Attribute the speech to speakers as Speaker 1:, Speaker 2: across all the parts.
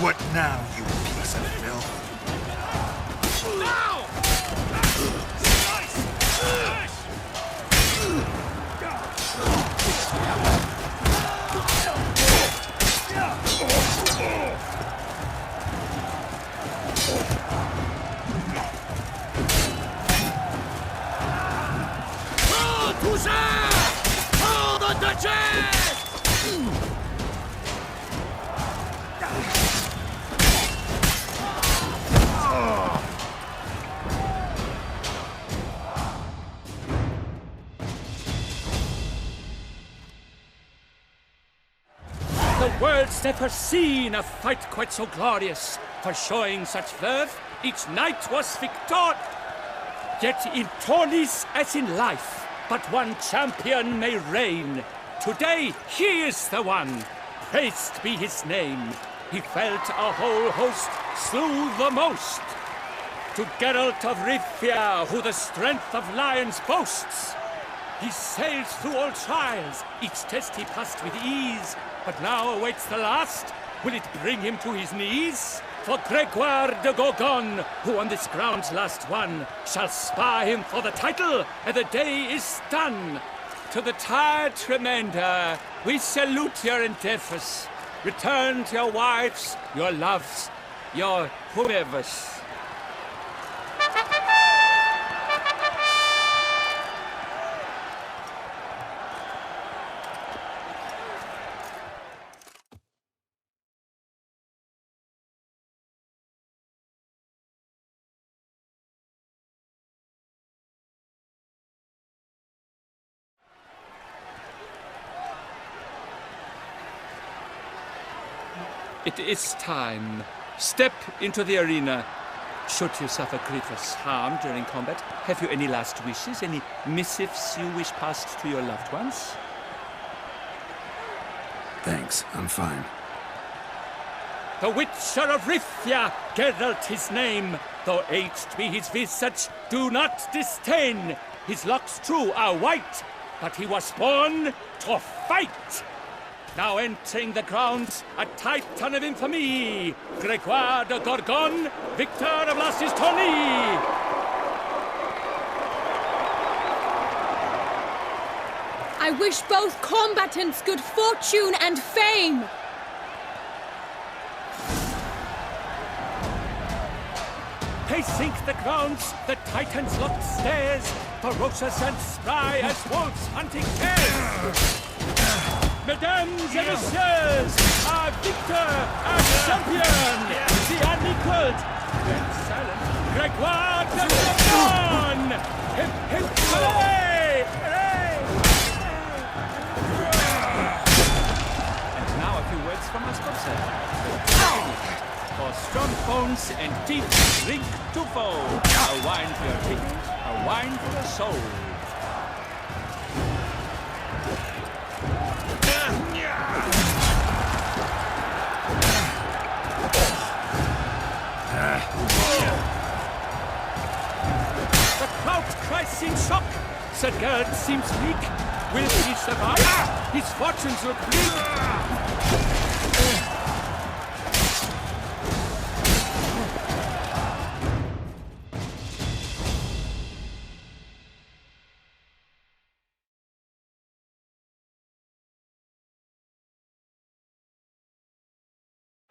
Speaker 1: What now, you piece of filth?
Speaker 2: Now! Hold the Duchess! The world's never seen a fight quite so glorious. For showing such verve, each knight was victor. Yet in tourneys as in life, but one champion may reign. Today, he is the one. Praised be his name. He felt a whole host, slew the most. To Geralt of Rivia, who the strength of lions boasts. He sailed through all trials, each test he passed with ease. But now awaits the last. Will it bring him to his knees? For Gregoire de Gorgon, who on this ground's last won, shall spar him for the title, and the day is done. To the tired Tremenda, we salute your endeavors. Return to your wives, your loves, your whomevers. It is time. Step into the arena. Should you suffer grievous harm during combat, have you any last wishes, any missives you wish passed to your loved ones?
Speaker 3: Thanks, I'm fine.
Speaker 2: The Witcher of Rivia, Geralt his name. Though aged be his visage, do not disdain. His locks true are white, but he was born to fight. Now entering the grounds, a titan of infamy, Gregoire de Gorgon, victor of last his tourney.
Speaker 4: I wish both combatants good fortune and fame.
Speaker 2: Pacing the grounds, the titans locked stairs, ferocious and spry as wolves hunting hares. Mesdames et messieurs, our victor, our champion, the unequaled, and silent, Gregoire de Gorgon! Hip, hip, hooray! Hooray! And now a few words from our sponsor. For strong bones and teeth, drink to foe. A wine for your teeth, a wine for your soul. The crowd cries in shock. Sir Geralt seems weak. Will he survive? His fortunes look bleak.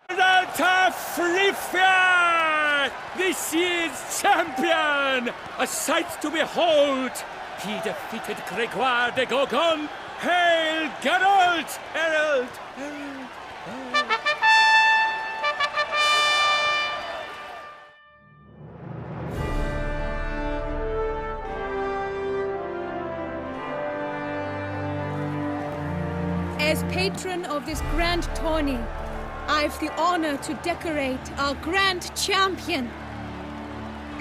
Speaker 2: Geralt of Rivia, this year's champion! A sight to behold! He defeated Gregoire de Gorgon! Hail, Geralt! Herald! Herald! Herald!
Speaker 4: As patron of this grand tourney, I've the honor to decorate our grand champion.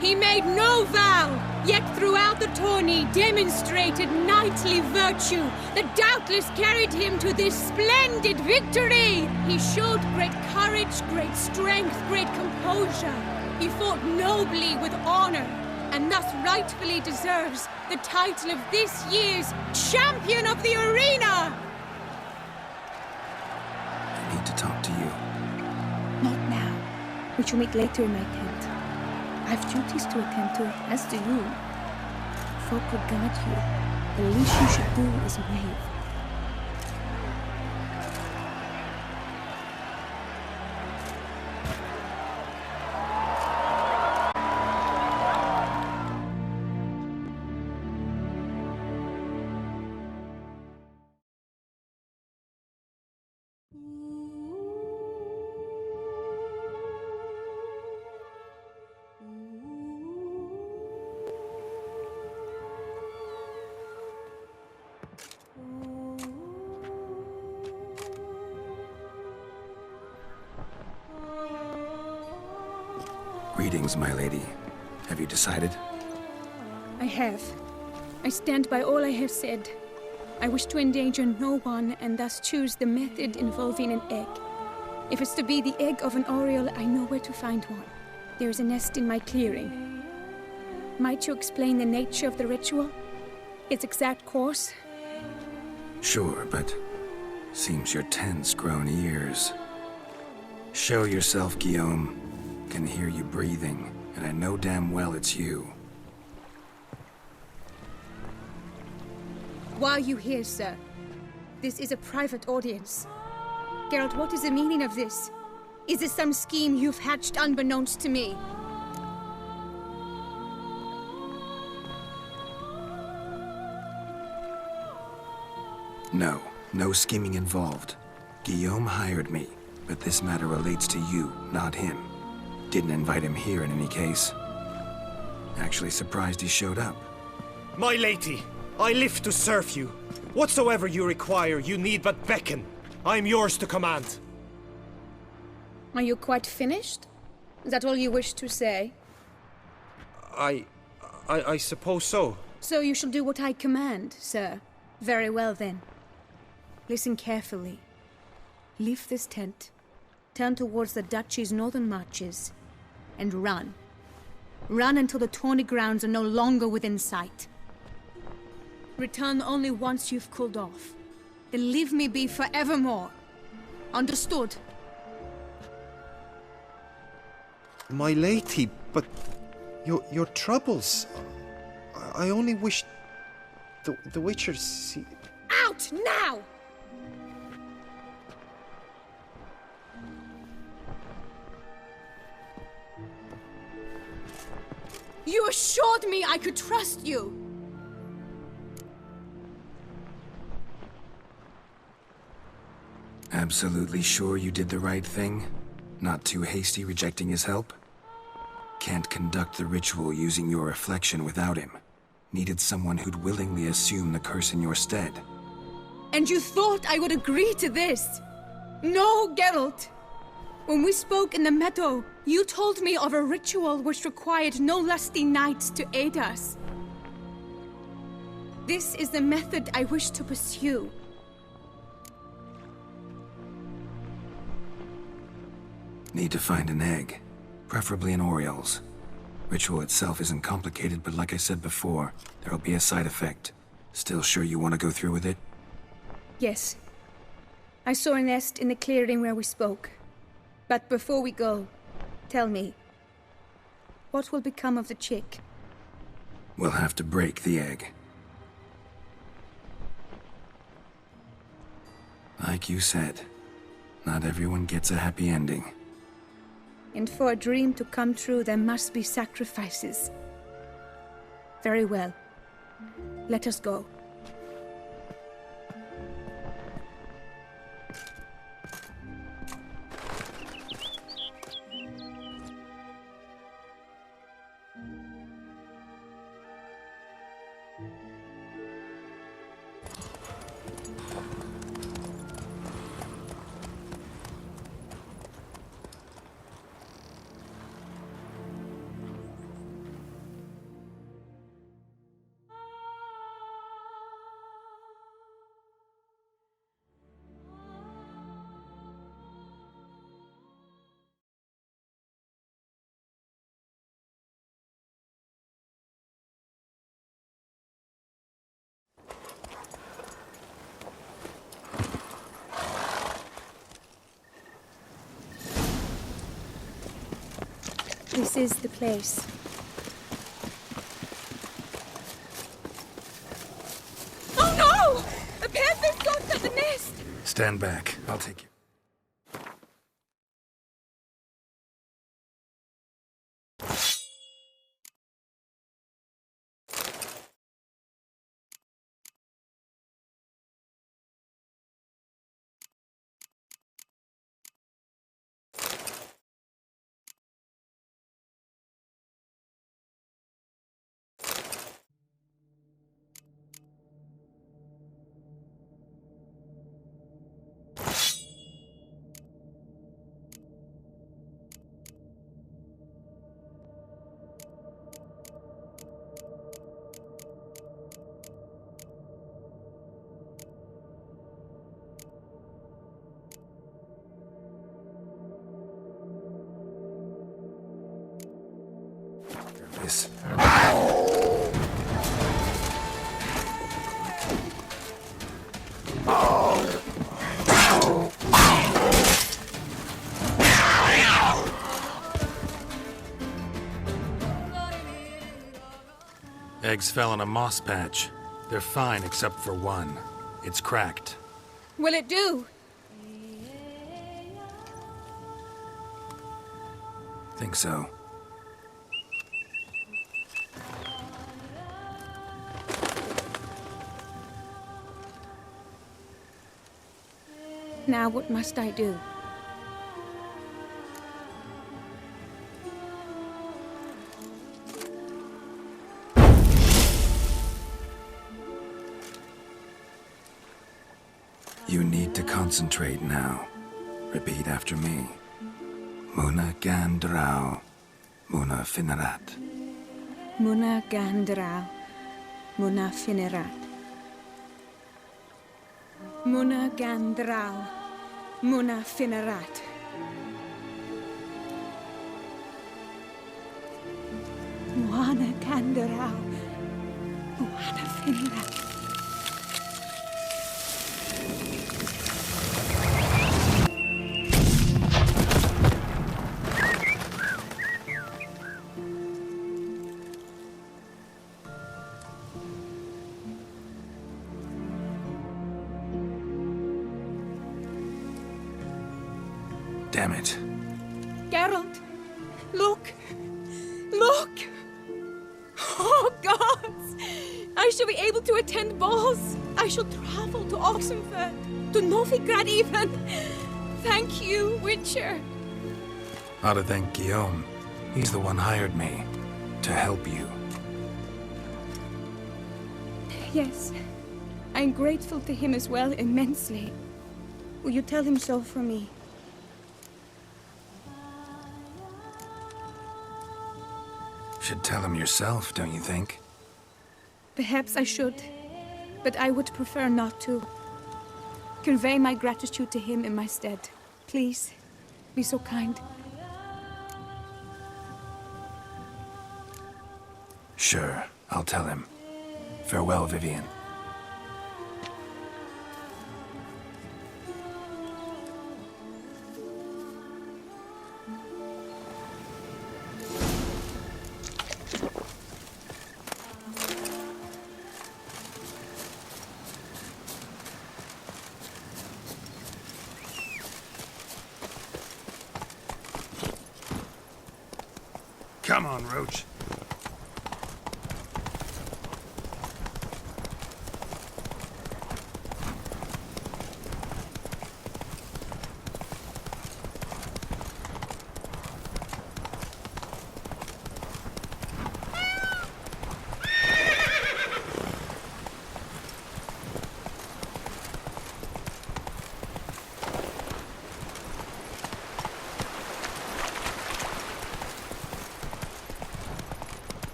Speaker 4: He made no vow, yet throughout the tourney demonstrated knightly virtue that doubtless carried him to this splendid victory. He showed great courage, great strength, great composure. He fought nobly with honor, and thus rightfully deserves the title of this year's Champion of the Arena!
Speaker 3: I need to talk to you.
Speaker 4: Not now. We shall meet later in my tent. I have duties to attend to, as do you. Folk will guard you. The least you should do is wave.
Speaker 3: Greetings, my lady. Have you decided?
Speaker 4: I have. I stand by all I have said. I wish to endanger no one and thus choose the method involving an egg. If it's to be the egg of an oriole, I know where to find one. There is a nest in my clearing. Might you explain the nature of the ritual? Its exact course?
Speaker 3: Sure, but seems your tent's grown ears. Show yourself, Guillaume. Can hear you breathing, and I know damn well it's you.
Speaker 4: Why are you here, sir? This is a private audience. Geralt, what is the meaning of this? Is this some scheme you've hatched unbeknownst to me?
Speaker 3: No, no scheming involved. Guillaume hired me, but this matter relates to you, not him. Didn't invite him here in any case. Actually surprised he showed up.
Speaker 5: My lady, I live to serve you. Whatsoever you require, you need but beckon. I am yours to command.
Speaker 4: Are you quite finished? Is that all you wish to say?
Speaker 5: I suppose so.
Speaker 4: So you shall do what I command, sir. Very well, then. Listen carefully. Leave this tent, turn towards the Duchy's northern marches, and run. Run until the Tourney grounds are no longer within sight. Return only once you've cooled off. Then leave me be forevermore. Understood?
Speaker 5: My lady, but your troubles. I only wish the Witchers see.
Speaker 4: Out now! You assured me I could trust you!
Speaker 3: Absolutely sure you did the right thing? Not too hasty rejecting his help? Can't conduct the ritual using your reflection without him. Needed someone who'd willingly assume the curse in your stead.
Speaker 4: And you thought I would agree to this? No, Geralt! When we spoke in the meadow, you told me of a ritual which required no lusty knights to aid us. This is the method I wish to pursue.
Speaker 3: Need to find an egg, preferably an oriole's. Ritual itself isn't complicated, but like I said before, there'll be a side effect. Still sure you want to go through with it?
Speaker 4: Yes. I saw a nest in the clearing where we spoke. But before we go, tell me, what will become of the chick?
Speaker 3: We'll have to break the egg. Like you said, not everyone gets a happy ending.
Speaker 4: And for a dream to come true, there must be sacrifices. Very well. Let us go. This is the place. Oh no! A panther's got at the nest!
Speaker 3: Stand back. I'll take you. This. Eggs fell in a moss patch. They're fine except for one. It's cracked.
Speaker 4: Will it do?
Speaker 3: Think so.
Speaker 4: Now what must I do?
Speaker 3: You need to concentrate now. Repeat after me. Muna Gandrau, Muna Finerat.
Speaker 4: Muna Gandrau, Muna Finerat. Muna Gandrau, Muna Finerat. Muna Gandrau, Muna Finerat.
Speaker 3: Damn it.
Speaker 4: Geralt, look! Look! Oh, gods! I shall be able to attend balls. I shall travel to Oxenfurt, to Novigrad even. Thank you, Witcher.
Speaker 3: Ought to thank Guillaume. He's the one hired me. To help you.
Speaker 4: Yes, I'm grateful to him as well, immensely. Will you tell him so for me?
Speaker 3: Should tell him yourself, don't you think?
Speaker 4: Perhaps I should, but I would prefer not to. Convey my gratitude to him in my stead. Please, be so kind.
Speaker 3: Sure, I'll tell him. Farewell, Vivian. Come on, Roach.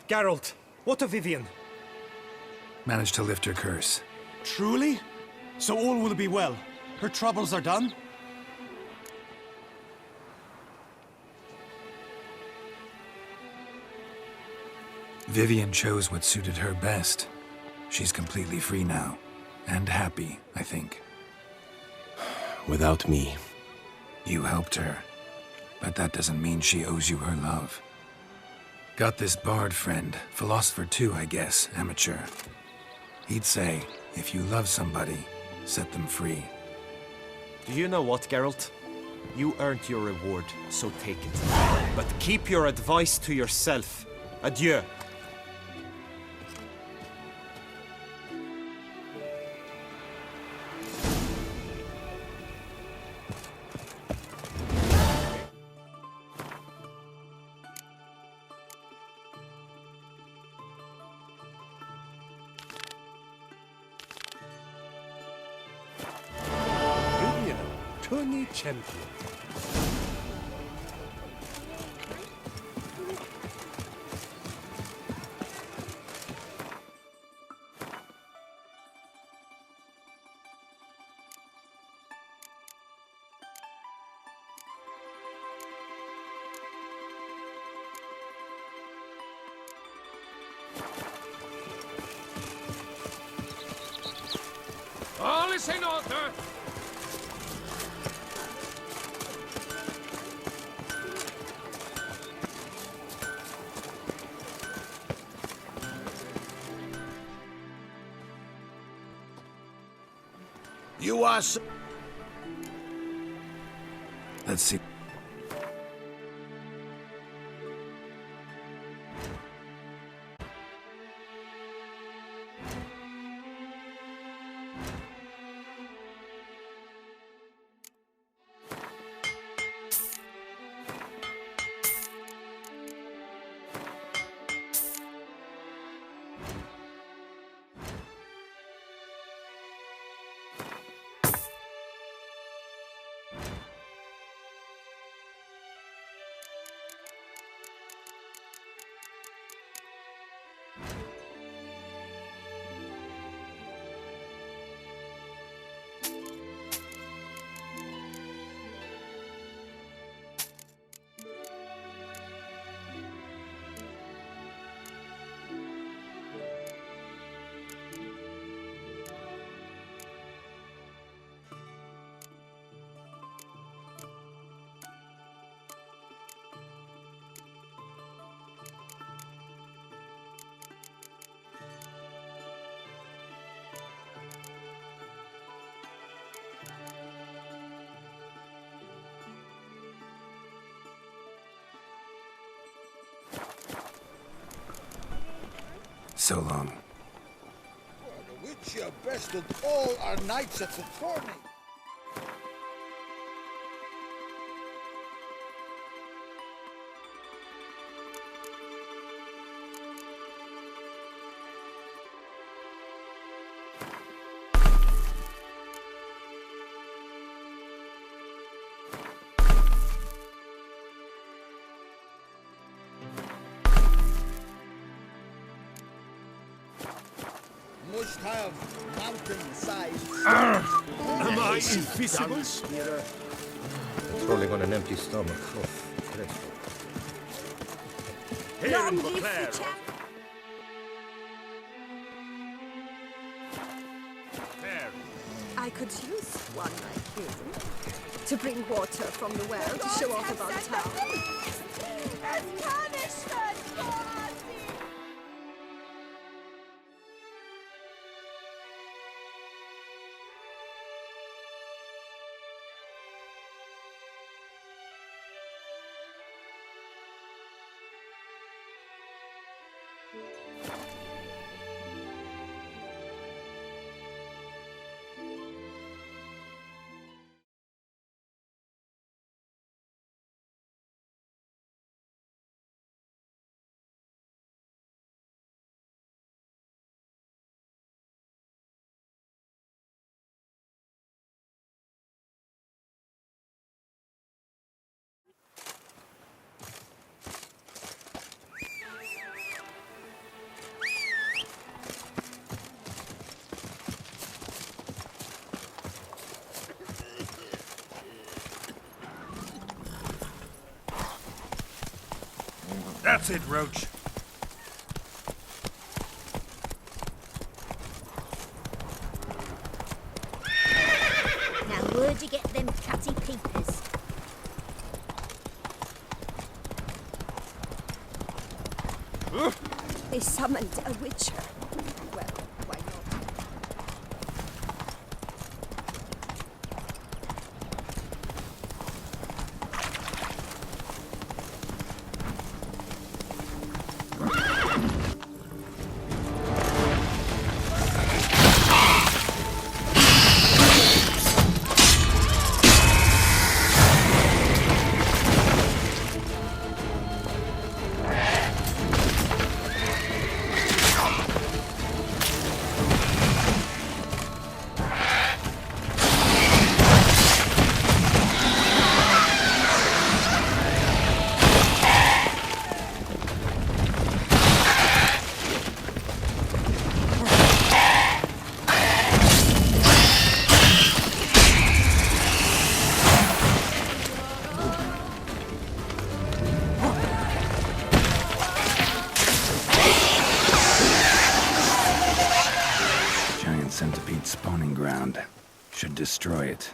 Speaker 5: Geralt, what of Vivian?
Speaker 3: Managed to lift her curse.
Speaker 6: Truly? So all will be well. Her troubles are done?
Speaker 3: Vivian chose what suited her best. She's completely free now. And happy, I think.
Speaker 7: Without me.
Speaker 3: You helped her. But that doesn't mean she owes you her love. Got this bard friend, philosopher too, I guess, amateur. He'd say, if you love somebody, set them free.
Speaker 5: Do you know what, Geralt? You earned your reward, so take it. But keep your advice to yourself. Adieu.
Speaker 6: Vivian, tourney champion.
Speaker 2: All is in order.
Speaker 1: You are
Speaker 3: Let's see. So long.
Speaker 1: which you bested all our knights at the tourney. Must have mountain-sized.
Speaker 5: Am I invisible?
Speaker 7: Rolling on an empty stomach. Oh,
Speaker 5: Here in Beauclair. There.
Speaker 8: I could use one like you to bring water from the well to show off about town.
Speaker 6: That's it, Roach.
Speaker 8: Now where'd you get them catty peepers? They summoned a witcher. Well, why not?
Speaker 3: Centipede spawning ground. Should destroy it.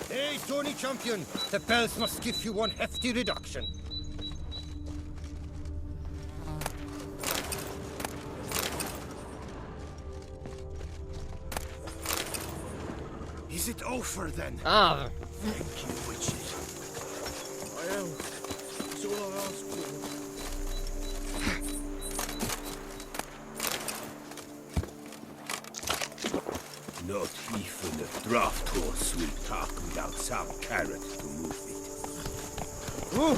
Speaker 7: Hey, Tony Champion! The bells must give you one hefty reduction.
Speaker 6: Is it over then?
Speaker 7: Ah,
Speaker 6: Thank you, witches. Well, that's all I ask for. Not even a draft horse will talk without some carrot to move it.
Speaker 7: ooh.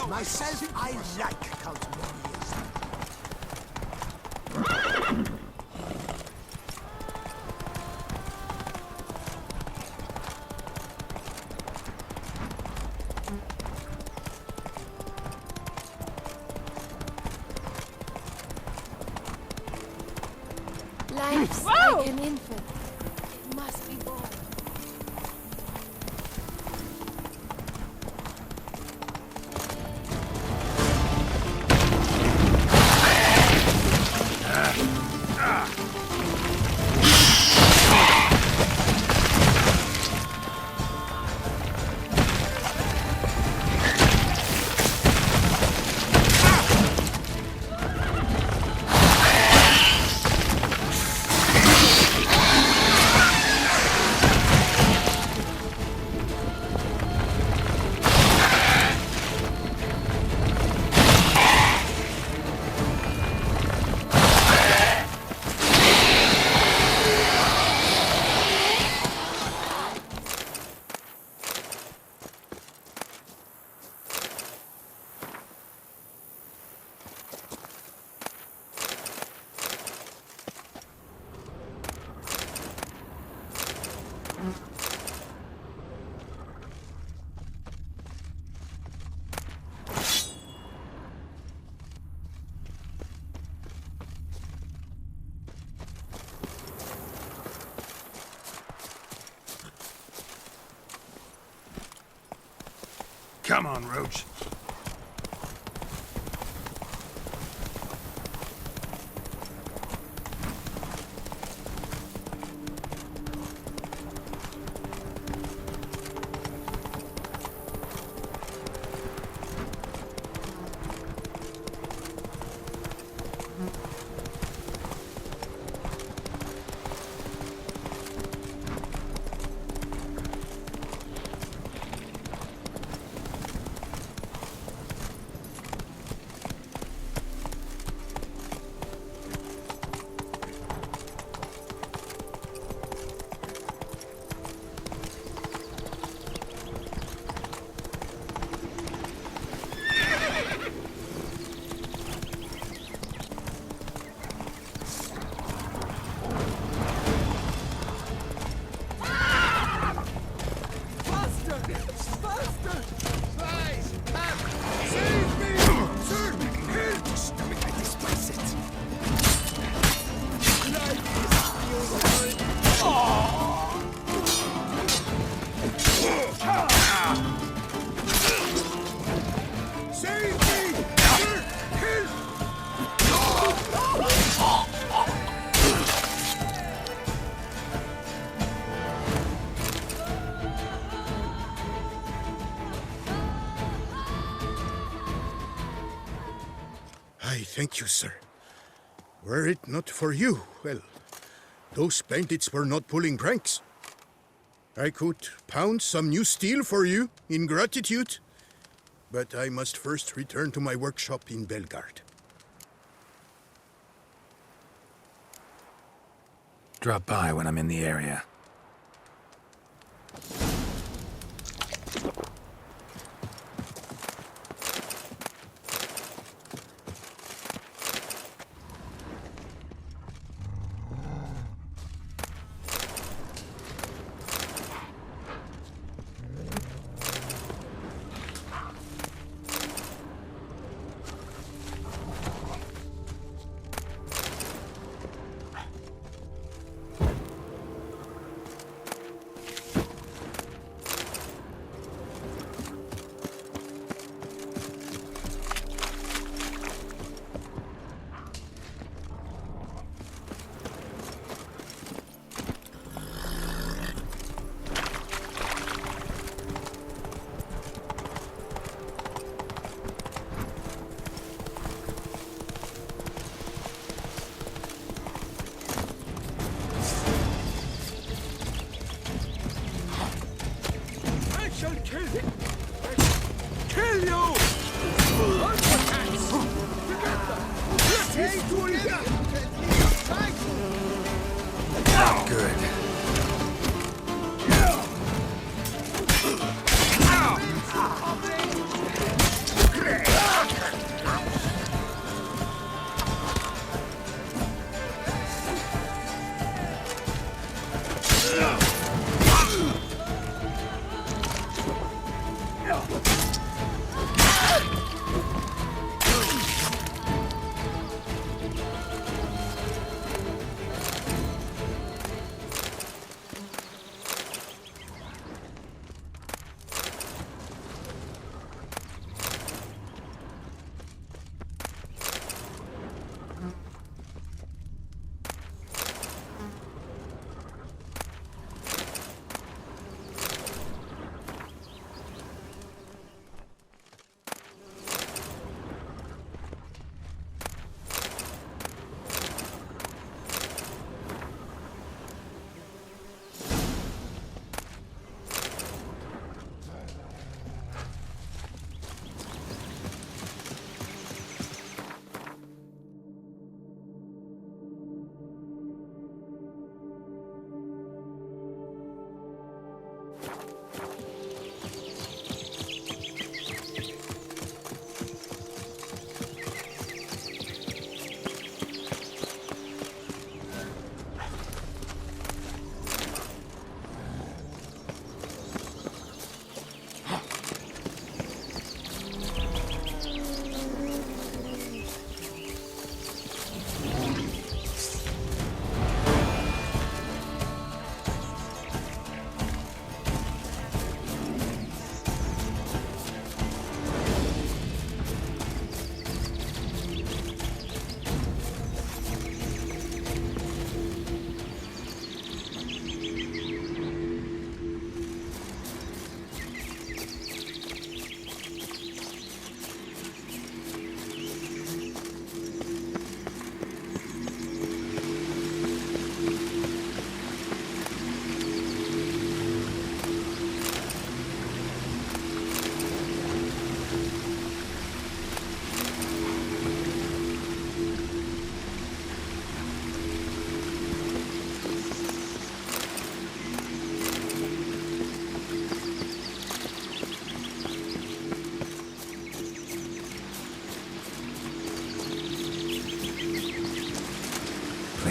Speaker 1: Myself, I like Count Morius.
Speaker 8: Life's like an infant. It must be born.
Speaker 1: Come on, Roach.
Speaker 9: I thank you, sir. Were it not for you, well, those bandits were not pulling pranks. I could pound some new steel for you in gratitude, but I must first return to my workshop in Belgard.
Speaker 3: Drop by when I'm in the area. Good.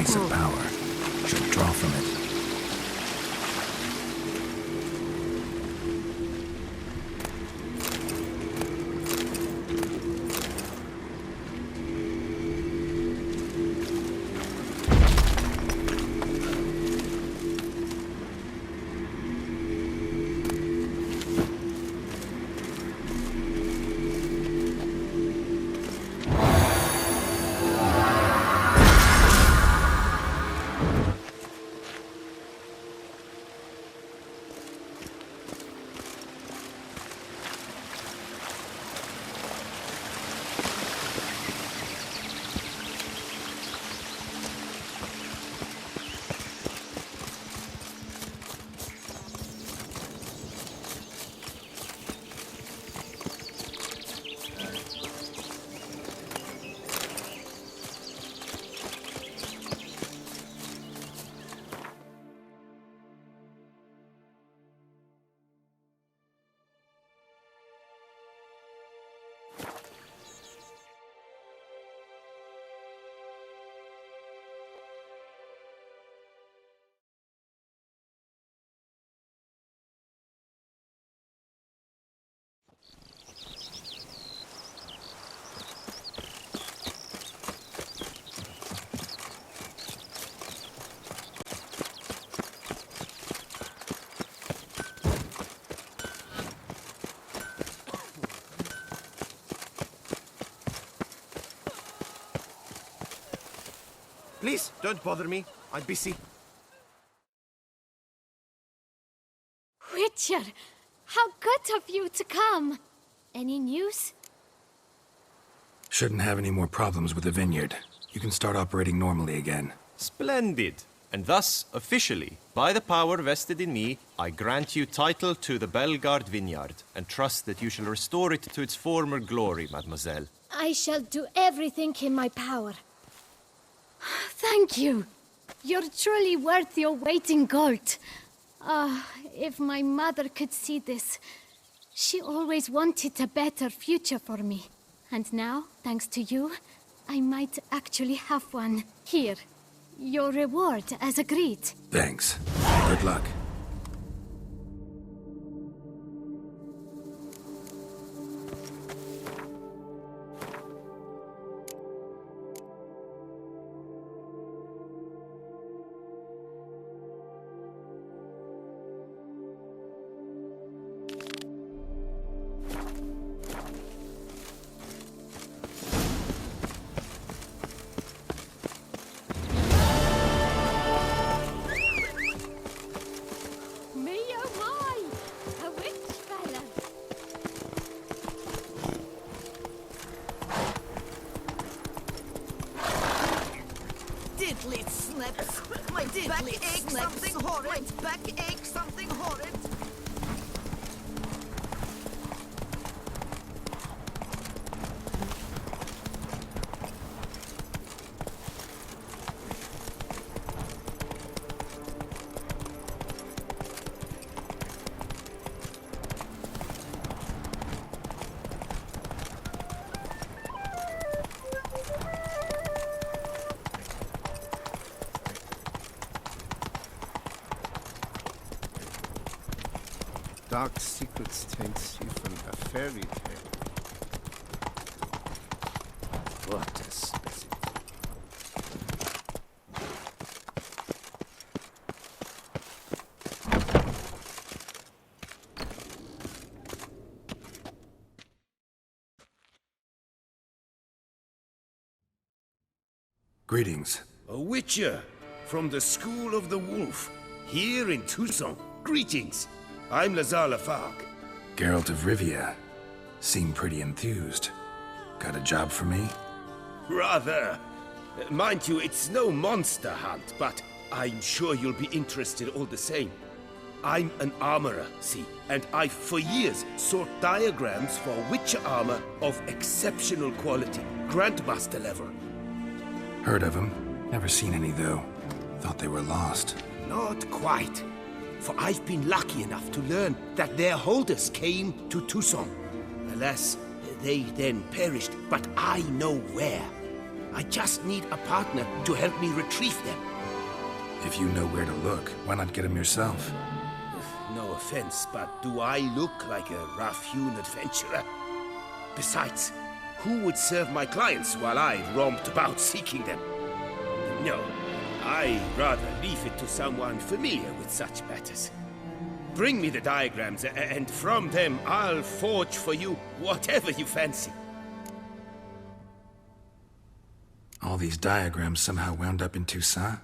Speaker 3: place of power. Should draw from it.
Speaker 5: Please, don't bother me. I'm busy.
Speaker 10: Witcher, how good of you to come. Any news?
Speaker 3: Shouldn't have any more problems with the vineyard. You can start operating normally again.
Speaker 5: Splendid. And thus, officially, by the power vested in me, I grant you title to the Belgard vineyard, and trust that you shall restore it to its former glory, mademoiselle.
Speaker 10: I shall do everything in my power. Thank you. You're truly worth your weight in gold. If my mother could see this. She always wanted a better future for me. And now, thanks to you, I might actually have one. Here, your reward as agreed.
Speaker 3: Thanks. Good luck.
Speaker 6: Dark secrets taints you from a fairy tale. What a specimen.
Speaker 3: Greetings.
Speaker 6: A witcher from the School of the Wolf, here in Tucson. Greetings. I'm Lazar Lafargue.
Speaker 3: Geralt of Rivia. Seem pretty enthused. Got a job for me?
Speaker 6: Rather. Mind you, it's no monster hunt, but I'm sure you'll be interested all the same. I'm an armorer, see, and I've for years sought diagrams for witcher armor of exceptional quality, Grandmaster level.
Speaker 3: Heard of them. Never seen any, though. Thought they were lost.
Speaker 6: Not quite. For I've been lucky enough to learn that their holders came to Tucson. Alas, they then perished, but I know where. I just need a partner to help me retrieve them.
Speaker 3: If you know where to look, why not get them yourself?
Speaker 6: No offense, but do I look like a rough-hewn adventurer? Besides, who would serve my clients while I romped about seeking them? No, I'd rather leave it to someone familiar with such matters. Bring me the diagrams, and from them I'll forge for you whatever you fancy.
Speaker 3: All these diagrams somehow wound up in Toussaint?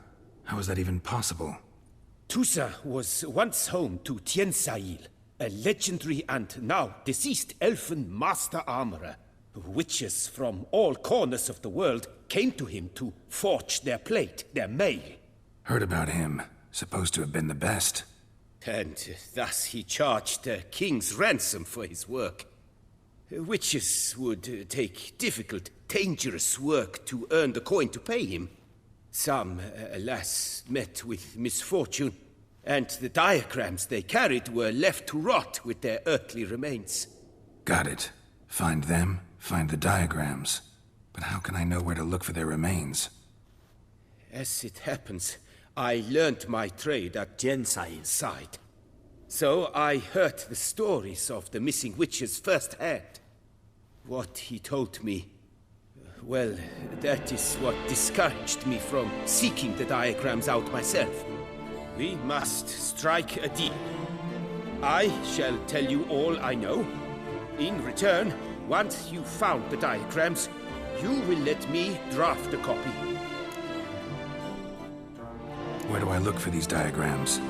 Speaker 3: How is that even possible?
Speaker 6: Toussaint was once home to Tiensail, a legendary and now deceased elfin master armorer. Witches from all corners of the world came to him to forge their plate, their mail.
Speaker 3: Heard about him. Supposed to have been the best.
Speaker 6: And thus he charged a king's ransom for his work. Witches would take difficult, dangerous work to earn the coin to pay him. Some, alas, met with misfortune, and the diagrams they carried were left to rot with their earthly remains.
Speaker 3: Got it. Find them, find the diagrams. But how can I know where to look for their remains?
Speaker 6: As it happens, I learned my trade at Tiensail's side. So I heard the stories of the missing witches firsthand. What he told me, well, that is what discouraged me from seeking the diagrams out myself. We must strike a deal. I shall tell you all I know. In return, once you've found the diagrams, you will let me draft a copy.
Speaker 3: Where do I look for these diagrams?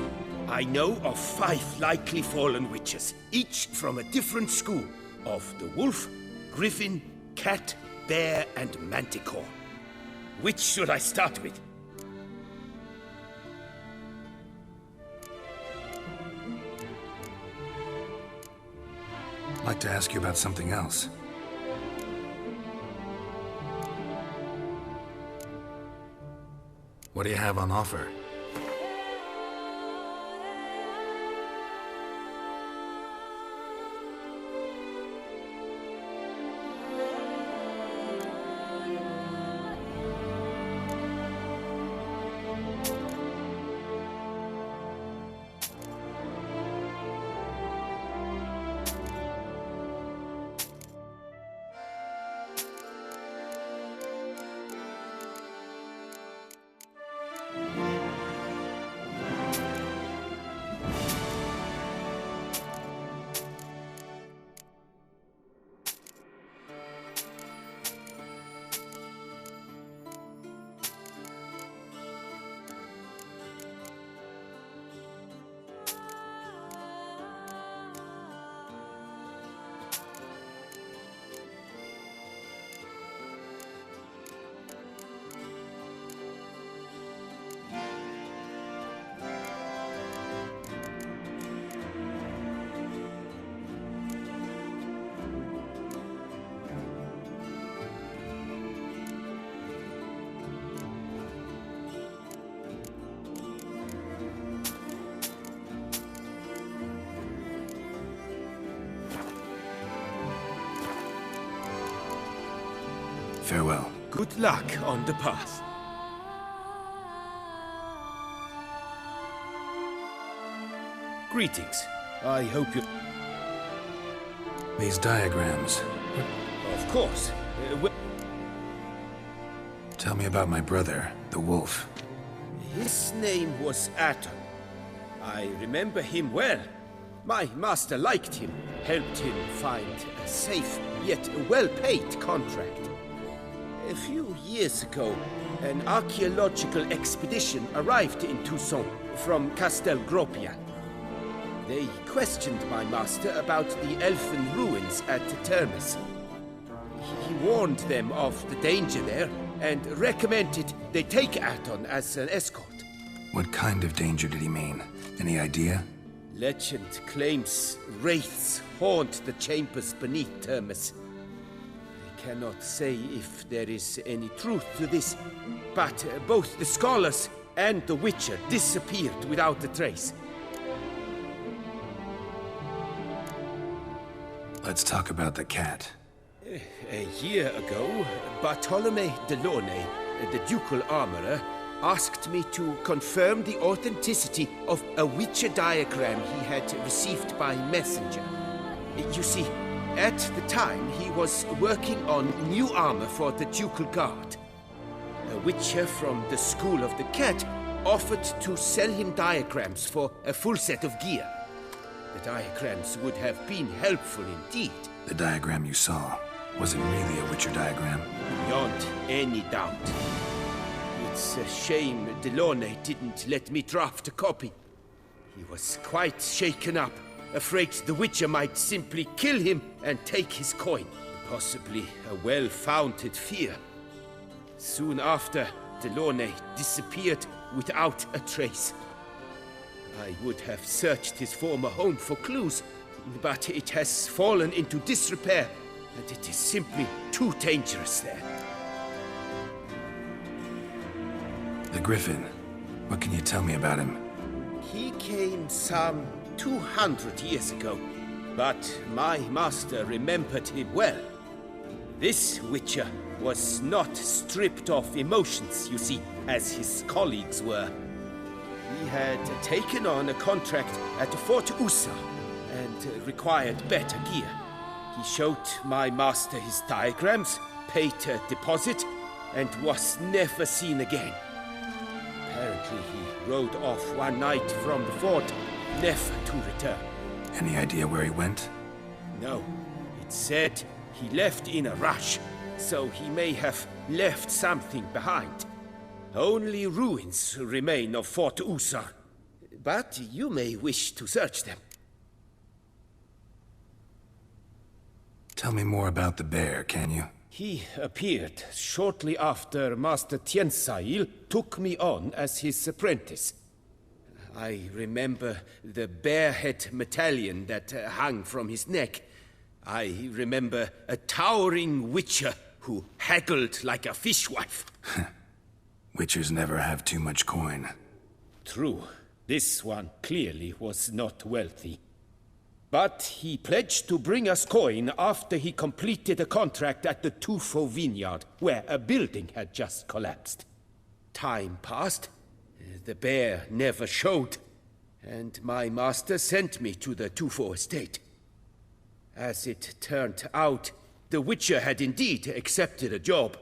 Speaker 6: I know of 5 likely fallen witches, each from a different school of the wolf, griffin, cat, bear, and manticore. Which should I start with?
Speaker 3: I'd like to ask you about something else. What do you have on offer? Farewell.
Speaker 6: Good luck on the path. Greetings. I hope you...
Speaker 3: These diagrams.
Speaker 6: Of course.
Speaker 3: Tell me about my brother, the wolf.
Speaker 6: His name was Aton. I remember him well. My master liked him, helped him find a safe, yet well-paid contract. A few years ago, an archaeological expedition arrived in Toussaint from Castel Gropian. They questioned my master about the elfin ruins at Termes. He warned them of the danger there and recommended they take Aton as an escort.
Speaker 3: What kind of danger did he mean? Any idea?
Speaker 6: Legend claims wraiths haunt the chambers beneath Termes. I cannot say if there is any truth to this, but both the scholars and the Witcher disappeared without a trace.
Speaker 3: Let's talk about the cat.
Speaker 6: A year ago, Bartolome Delaunay, the ducal armorer, asked me to confirm the authenticity of a Witcher diagram he had received by messenger. You see, at the time he was working on new armor for the ducal guard. A Witcher from the School of the Cat offered to sell him diagrams for a full set of gear. The diagrams would have been helpful indeed.
Speaker 3: The diagram you saw, was it really a Witcher diagram?
Speaker 6: Beyond any doubt. It's a shame Delaunay didn't let me draft a copy. He was quite shaken up, afraid the Witcher might simply kill him and take his coin. Possibly a well-founded fear. Soon after, Delaunay disappeared without a trace. I would have searched his former home for clues, but it has fallen into disrepair, and it is simply too dangerous there.
Speaker 3: The Griffin. What can you tell me about him?
Speaker 6: He came some 200 years ago, but my master remembered him well. This Witcher was not stripped of emotions, you see, as his colleagues were. He had taken on a contract at Fort Usa and required better gear. He showed my master his diagrams, paid a deposit, and was never seen again. Apparently he rode off one night from the fort, never to return.
Speaker 3: Any idea where he went?
Speaker 6: No. It said he left in a rush, so he may have left something behind. Only ruins remain of Fort Usar, but you may wish to search them.
Speaker 3: Tell me more about the bear, can you?
Speaker 6: He appeared shortly after Master Tiensail took me on as his apprentice. I remember the bear-head medallion that hung from his neck. I remember a towering Witcher who haggled like a fishwife.
Speaker 3: Witchers never have too much coin.
Speaker 6: True. This one clearly was not wealthy. But he pledged to bring us coin after he completed a contract at the Tufo vineyard, where a building had just collapsed. Time passed. The bear never showed, and my master sent me to the Tufo estate. As it turned out, the Witcher had indeed accepted a job.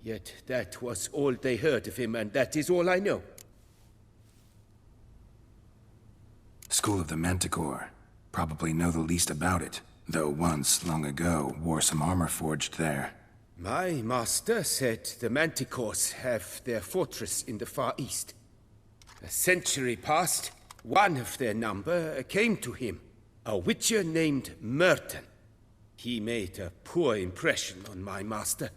Speaker 6: Yet that was all they heard of him, and that is all I know.
Speaker 3: School of the Manticore. Probably know the least about it, though once, long ago, wore some armor forged there.
Speaker 6: My master said the Manticores have their fortress in the Far East. A century passed, one of their number came to him, a Witcher named Merton. He made a poor impression on my master.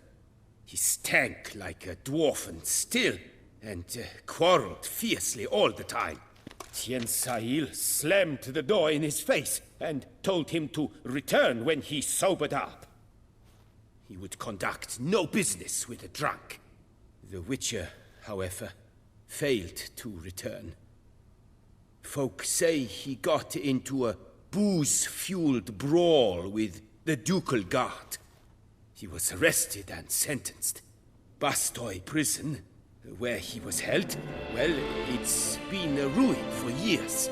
Speaker 6: He stank like a dwarfen still, and quarreled fiercely all the time. Tiensail slammed the door in his face and told him to return when he sobered up. He would conduct no business with a drunk. The Witcher, however, failed to return. Folk say he got into a booze-fueled brawl with the ducal guard. He was arrested and sentenced. Bastoy prison, where he was held, well, it's been a ruin for years.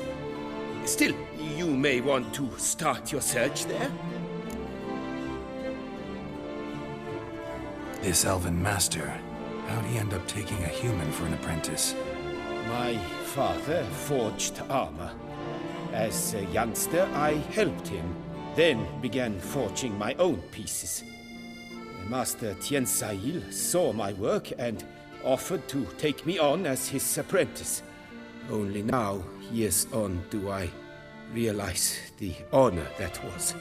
Speaker 6: Still, you may want to start your search there.
Speaker 3: This elven master, how'd he end up taking a human for an apprentice?
Speaker 6: My father forged armor. As a youngster, I helped him, then began forging my own pieces. Master Tiensail saw my work and offered to take me on as his apprentice. Only now, years on, do I realize the honor that was.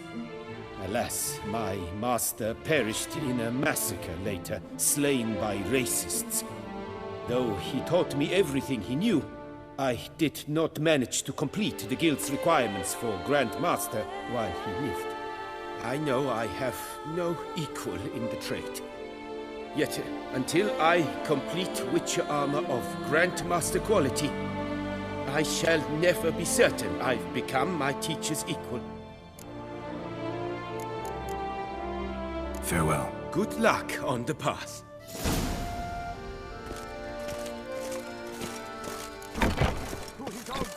Speaker 6: Alas, my master perished in a massacre later, slain by racists. Though he taught me everything he knew, I did not manage to complete the guild's requirements for Grand Master while he lived. I know I have no equal in the trade. Yet, until I complete Witcher armor of Grandmaster quality, I shall never be certain I've become my teacher's equal.
Speaker 3: Farewell.
Speaker 6: Good luck on the path.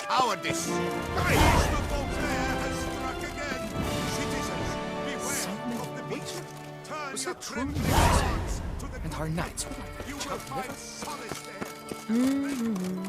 Speaker 1: Cowardice! The beast of Beauclair has struck again! Citizens, beware of the beast! Turn your trembling hearts to the...
Speaker 11: And our knights will
Speaker 1: You will find solace there!